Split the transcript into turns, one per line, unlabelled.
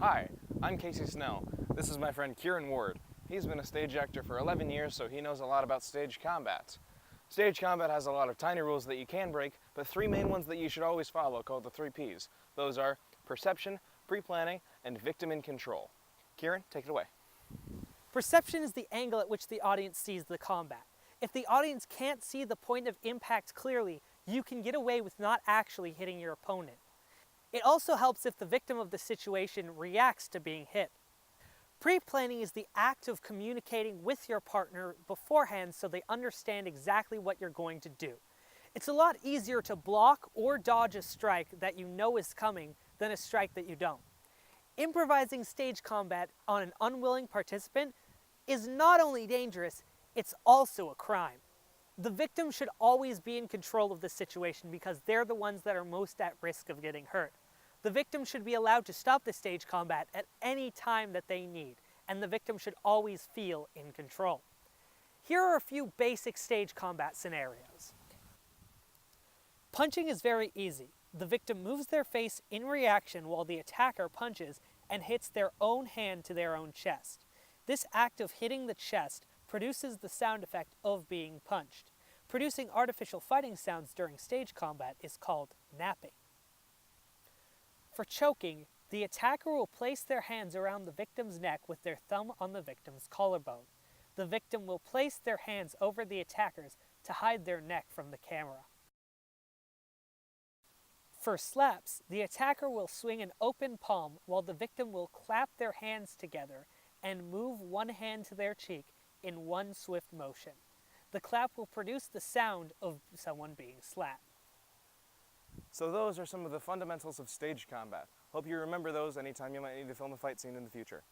Hi, I'm Casey Snell. This is my friend Kieran Ward. He's been a stage actor for 11 years, so he knows a lot about stage combat. Stage combat has a lot of tiny rules that you can break, but three main ones that you should always follow, called the 3 Ps. Those are perception, pre-planning, and victim in control. Kieran, take it away.
Perception is the angle at which the audience sees the combat. If the audience can't see the point of impact clearly, you can get away with not actually hitting your opponent. It also helps if the victim of the situation reacts to being hit. Pre-planning is the act of communicating with your partner beforehand so they understand exactly what you're going to do. It's a lot easier to block or dodge a strike that you know is coming than a strike that you don't. Improvising stage combat on an unwilling participant is not only dangerous, it's also a crime. The victim should always be in control of the situation because they're the ones that are most at risk of getting hurt. The victim should be allowed to stop the stage combat at any time that they need, and the victim should always feel in control. Here are a few basic stage combat scenarios. Punching is very easy. The victim moves their face in reaction while the attacker punches and hits their own hand to their own chest. This act of hitting the chest produces the sound effect of being punched. Producing artificial fighting sounds during stage combat is called napping. For choking, the attacker will place their hands around the victim's neck with their thumb on the victim's collarbone. The victim will place their hands over the attackers to hide their neck from the camera. For slaps, the attacker will swing an open palm while the victim will clap their hands together and move one hand to their cheek in one swift motion. The clap will produce the sound of someone being slapped.
So those are some of the fundamentals of stage combat. Hope you remember those anytime you might need to film a fight scene in the future.